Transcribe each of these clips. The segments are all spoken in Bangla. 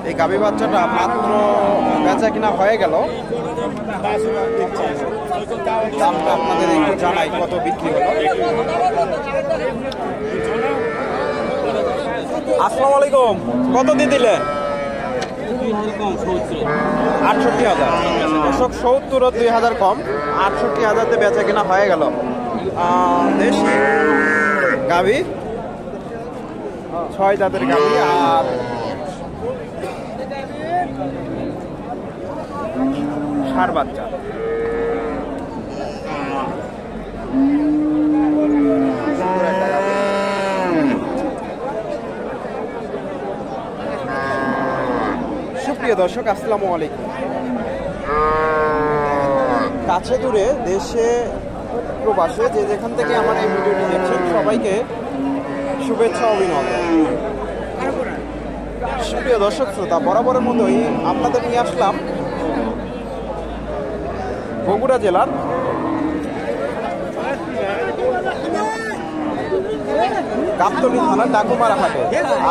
এই গাভী বাচ্চাটা মাত্র বেচা কিনা হয়ে গেল। দামটা আপনাদের একটু জানাই কত বিক্রি হলো। আসসালামু আলাইকুম, কত দিয়ে দিলেন? 68,000। দর্শক 70 ও 2,000 কম, 68,000 বেচা কিনা হয়ে গেল। দেশি গাভী, 6 দাঁতের গাভী আর ষাঁড় বাচ্চা। সুপ্রিয় দর্শক, আসসালামু আলাইকুম। কাছে দূরে, দেশে প্রবাসে, যে যেখান থেকে আমার এই ভিডিওটি দেখছেন সবাইকে শুভেচ্ছা অভিনন্দন। সুপ্রিয় দর্শক শ্রোতা, বরাবরের মতোই আপনাদের নিয়ে আসলাম বগুড়া জেলার গাবতলী থানার ডাকুমারা হাটে।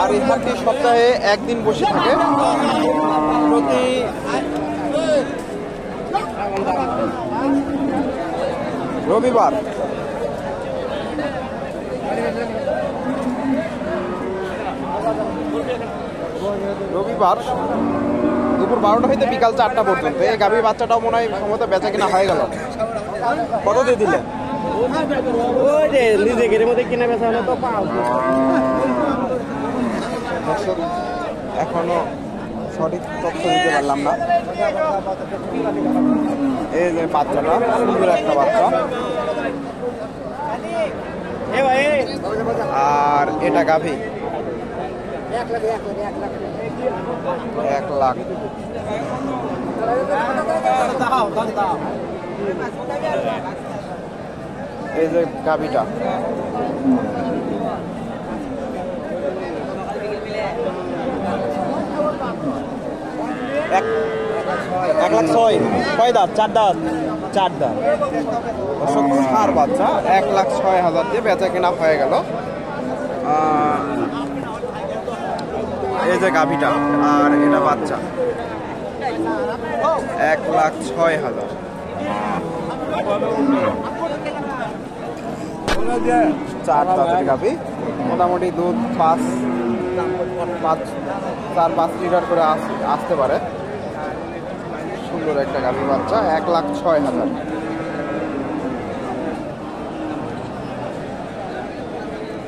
আর এই হাটটি সপ্তাহে একদিন বসে থাকে, প্রতি রবিবার। দুপুর 12টা হইতে বিকাল 4টা পর্যন্ত। এই গাভীর বাচ্চাটাও মনে হয় সম্ভবত বেচা কিনা হয়ে গেল। কত দিয়ে দিলেন? এখনো সঠিক তথ্য দিতে পারলাম না। এই যে বাচ্চাটা, সুন্দর একটা বাচ্চা। আর এটা গাভী 1 লাখ। এই যে গাভীটা 1,06,000। কয় দাঁত? 4 দাঁত। 4 দাঁত। ষাঁড় বাচ্চা 1,06,000 দিয়ে বেচা কেনা হয়ে গেল। এই যে গাভীটা আর এটা বাচ্চা 1,06,000। 4 দাঁতের গাভী, মোটামুটি দুধ 4-5 লিটার করে আসতে পারে। সুন্দর একটা গাভী বাচ্চা, 1,06,000।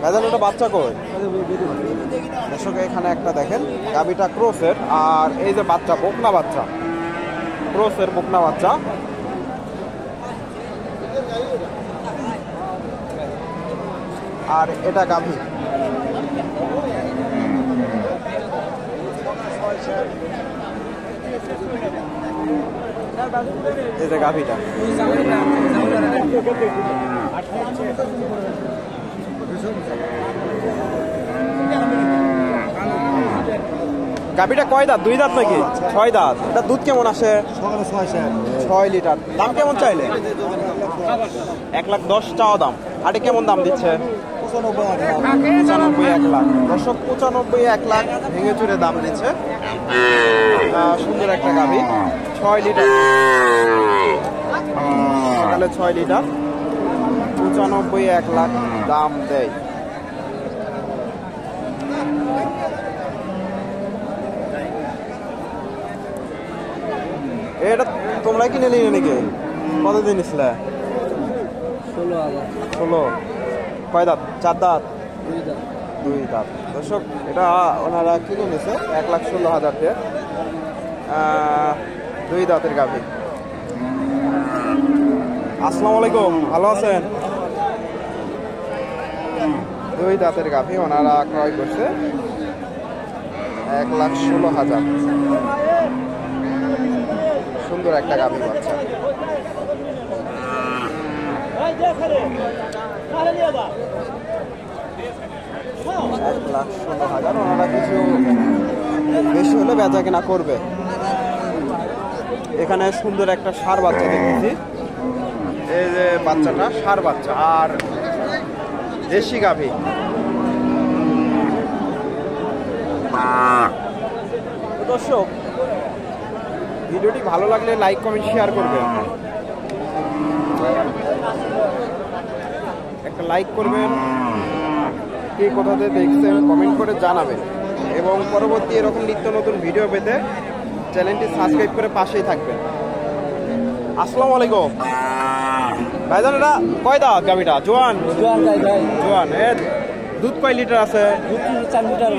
ভেজানোটা বাচ্চা কই? দর্শক এখানে একটা দেখেন, গাভীটা ক্রসের। আর এই যে বাচ্চা, বকনা বাচ্চা, ক্রসের বকনা বাচ্চা। আর এটা গাভী। এই যে গাভীটা গাভীটা কয় দাঁত? 2 দাঁত নাকি 6 দাঁত? এটা দুধ কেমন আসে? 6 লিটার। দাম কেমন চাইলে? 1,10,000 চাওয়া দাম। আরে কেমন দাম দিচ্ছে? 95, 1 লাখ। দর্শক 95, 1 লাখ ভেঙে চুরে দাম দিচ্ছে। সুন্দর একটা গাভী, 6 লিটার। তাহলে 6 লিটার, 95, 1 লাখ দাম দেয়। এটা তোমরা কিনে নিলে নাকি? কত দিন নিছিলে? 16। কয় দাঁত? 4 দাঁত। 2 দাঁত। দর্শক এটা ওনারা কিনে নিছে 1,16,000 দিয়ে। 2 দাঁতের গাভী। আসসালামু আলাইকুম, ভালো আছেন? 2 দাঁতের গাভী ওনারা ক্রয় করছে 1,16,000। সুন্দর একটা গাভী বাচ্চা। 1,16,000। ওনারা কিছু বেশি হলে বেচা কেনা করবে। এখানে সুন্দর একটা ষাঁড় বাচ্চা দেখতেছি। এই যে বাচ্চাটা ষাঁড় বাচ্চা আর দেশি গাভী। দর্শক, ভিডিওটি ভালো লাগলে লাইক কমেন্ট শেয়ার করবেন, একটা লাইক করবেন, কে কোথাতে দেখছেন কমেন্ট করে জানাবেন এবং পরবর্তী এরকম নিত্য নতুন ভিডিও পেতে চ্যানেলটি সাবস্ক্রাইব করে পাশেই থাকবেন। আসসালামু আলাইকুম ভাইজান, এটা কয় দাঁত গাভিটা? জোয়ান জোয়ান। এর দুধ কয় লিটার আছে? 4 লিটার।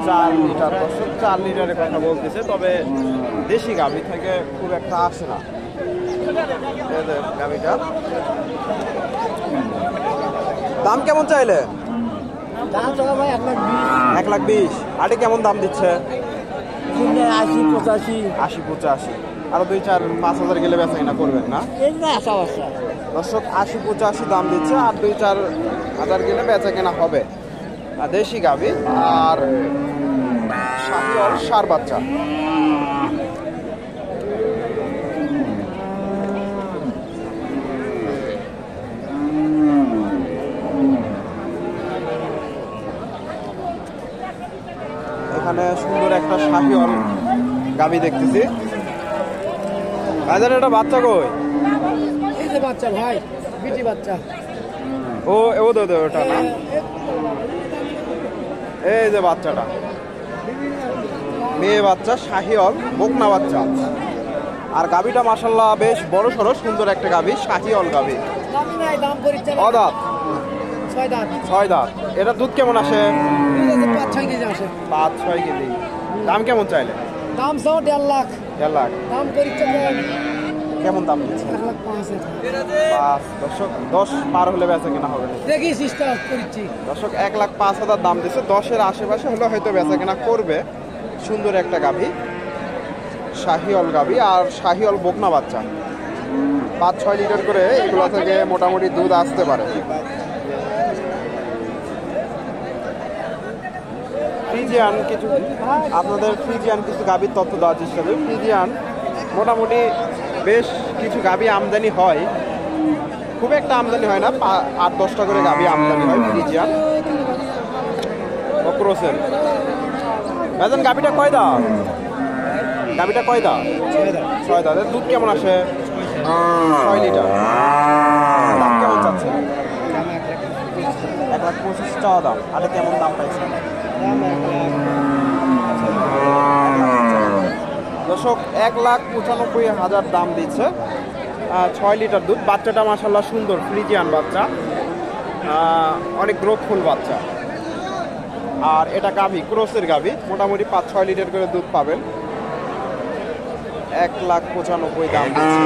4 লিটার। দর্শক 4 লিটারের কথা বলতেছে, তবে দেশি গাভি থেকে খুব একটা আসে না গাভিটা। দাম কেমন চাইলে? দাম চাওয়া ভাই 1,20,000। আটে কেমন দাম দিচ্ছে? 80-85। 80-85। আরো 2-4-5 হাজার গেলে বেচা কিনা করবেন না? দর্শক 80-85 দাম দিচ্ছে, আর 2-4 হাজার গেলে বেচা কেনা হবে। আর দেশি গাভি আর শাহিওয়াল ষাঁড় বাচ্চা। এখানে সুন্দর একটা শাহিওয়াল গাভি দেখতেছি। বাজারে একটা বাচ্চা কই? এই যে বাচ্চা ভাই, বিটি বাচ্চা। ও দে ওটা না, এই যে বাচ্চাটা মেয়ে বাচ্চা, শাহিওয়াল বকনা বাচ্চা। আর গাভিটা মাশাআল্লাহ বেশ বড় সড়ো সুন্দর একটা গাভি, শাহিওয়াল গাভি। অদাঁত, 6 দাঁত। এটা দুধ কেমন আসে? 5-6 কেজি আসে। 5-6 কেজি। দাম কেমন চাইলে? দাম চাও 1.5 লাখ। 1.5 লাখ। দাম করিচ্ছে কেমন দাম দিচ্ছে? 1,05,000। দর্শক 10 পার হলে বেচা কেনা হবে না। দেখি চেষ্টা করছি। দর্শক 1,05,000 দাম দিচ্ছে। 10-এর আশেপাশে হলে হয়তো বেচা কেনা করবে। সুন্দর একটা গাভি, শাহিওয়াল গাভি আর শাহিওয়াল বকনা বাচ্চা। 5-6 লিটার করে এগুলো থেকে মোটামুটি দুধ আসতে পারে। ফ্রিজিয়ান কিছু আপনাদের ফ্রিজিয়ান কিছু গাভির তথ্য দেওয়ার চেষ্টা করি। ফ্রিজিয়ান মোটামুটি বেশ কিছু গাভি আমদানি হয়, খুব একটা আমদানি হয় না, 8-10টা করে গাভি আমদানি হয় ফ্রিজিয়ান ও ক্রোসের। ভাইজান গাভিটা কয় দাঁত? গাভিটা কয় দাঁত? 6 দাঁত। দুধ কেমন আসে? 6 লিটার। দাম কেমন চাচ্ছে? 1,25,000 চাওয়া দাম। আরে কেমন দাম পাইছে? দর্শক 1,95,000 দাম দিচ্ছে। 6 লিটার দুধ। বাচ্চাটা মাশাআল্লাহ সুন্দর, ফ্রিজিয়ান বাচ্চা, অনেক গ্রোথফুল বাচ্চা। আর এটা গাভি, ক্রোসের গাভি, মোটামুটি 5-6 লিটার করে দুধ পাবেন। 1,95,000 দাম দিচ্ছে।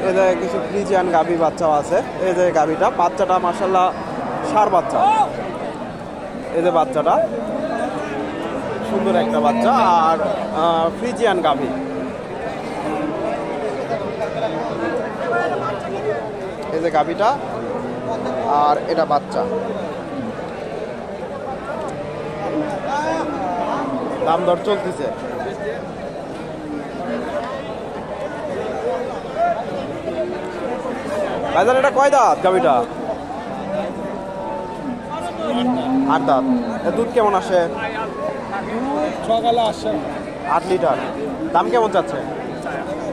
এই যে কিছু ফ্রিজিয়ান গাভি বাচ্চাও আছে। এই যে গাভিটা, বাচ্চাটা মাশাআল্লাহ ষাঁড় বাচ্চা। এই যে বাচ্চাটা সুন্দর একটা বাচ্চা, আর ফ্রিজিয়ান গাভি। এই যে গাভিটা আর এটা বাচ্চা। দাম দর চলতেছে। বাজার এটা কয় দাঁত গাভিটা? 8 দাঁত। দুধ কেমন আসে? সকালে আসে 8 লিটার। দাম কেমন চাচ্ছে?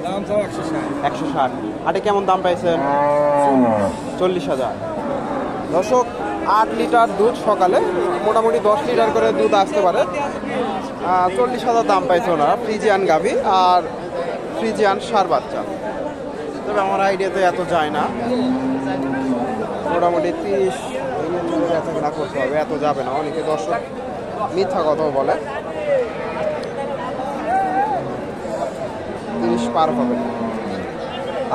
দাম চাও 160। 160। আটে কেমন দাম পাইছেন? 40,000। দর্শক 8 লিটার দুধ সকালে, মোটামুটি 10 লিটার করে দুধ আসতে পারে। 40,000 দাম পাইছে ওনারা। ফ্রিজিয়ান গাভি আর ফ্রিজিয়ান ষাঁড় বাচ্চা। তবে আমার আইডিয়াতে এত যায় না, মোটামুটি 30 বেচা করতে হবে, এত যাবে না। অনেকে দর্শক মিথ্যা কথাও বলে, 30 পার হবে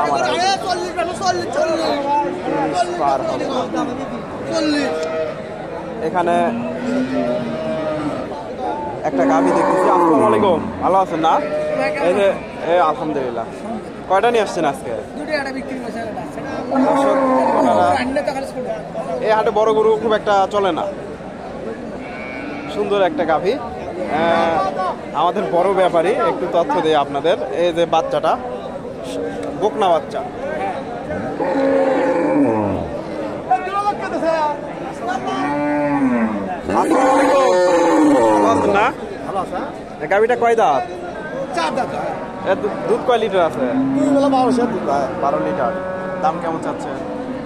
আমার idea। 30 পার হবে। এখানে একটা গাভি দেখতেছি। আসসালামু আলাইকুম, ভালো আছেন না? এই যে আলহামদুলিল্লাহ। কয়টা নিয়ে আসছেন আজকে? এই হাটে বড় গরু খুব একটা চলে না। সুন্দর একটা গাভি, আমাদের বড় ব্যাপারী একটু তথ্য দেয় আপনাদের। এই যে বাচ্চাটা বকনা বাচ্চা। আসসালামু আলাইকুম। ভালো আছেন না? ভালো আছে এই গাভিটা কয় দাঁত? 4 দাঁত এর দুধ কয় লিটার আছে? 2 বেলা 12 দুধ হয় 12 লিটার। দাম কেমন চাচ্ছে?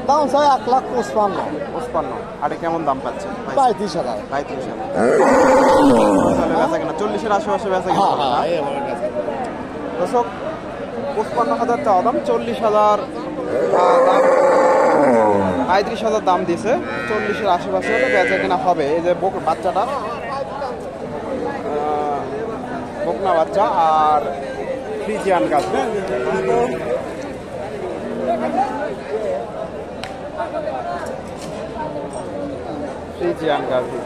দাম চাই 1,55,000 55। আরে কেমন দাম পাচ্ছে? 35,000 35,000। তাহলে বেচা কিনা 40-এর আশেপাশে বেচা কিনা হবে না? দর্শক 55,000 চাওয়া দাম, 40,000 দাম, 35,000 দাম দিছে। 40-এর আশেপাশে হলে বেচা কিনা হবে। এই যে বাচ্চাটা বকনা বাচ্চা আর ফ্রিজিয়ান গাছ। ফ্রিজিয়ান গাভি।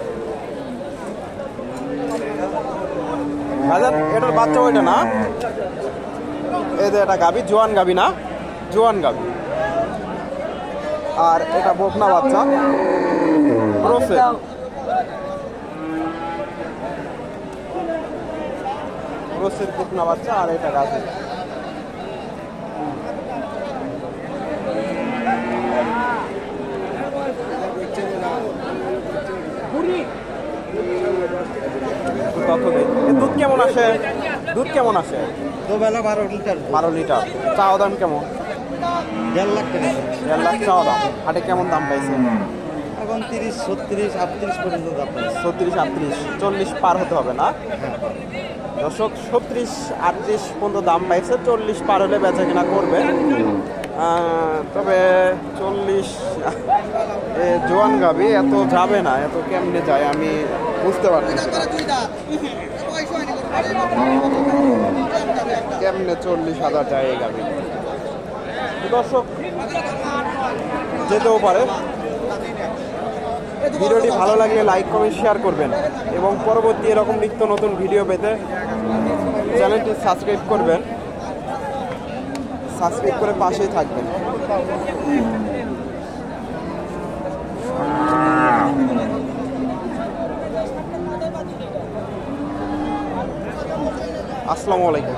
এটার বাচ্চা ওইটা না, এই যে এটা গাভি, জোয়ান গাভি না, জোয়ান গাভি। আর এটা বকনা বাচ্চা, ক্রসের বকনা বাচ্চা। আর এটা গাভি। দুধ কেমন আসে? দুধ কেমন আসে? 2 বেলা 12 লিটার 12 লিটার। চাওয়া দাম কেমন? 1.5 লাখ টাকা 1.5 লাখ চাওয়া দাম। হাটে কেমন দাম পাইছে? এখন 30, 36, 38 পর্যন্ত দাম পাইছে। 36, 38, 40 পার হতে হবে না? দর্শক 37, 38 পর্যন্ত দাম পাইছে। 40 পার হলে বেচা কিনা করবে। তবে 40 জোয়ান গাবি এত যাবে না, এত কেমনে যায় আমি বুঝতে পারছি কেমনে 40,000 যায় এই গাবি। দর্শক যেতেও পারে। ভিডিওটি ভালো লাগলে লাইক কমেন্ট শেয়ার করবেন এবং পরবর্তী এরকম নিত্য নতুন ভিডিও পেতে চ্যানেলটি সাবস্ক্রাইব করবেন। সাবস্ক্রাইব করে পাশেই থাকবেন। আসসালামু আলাইকুম।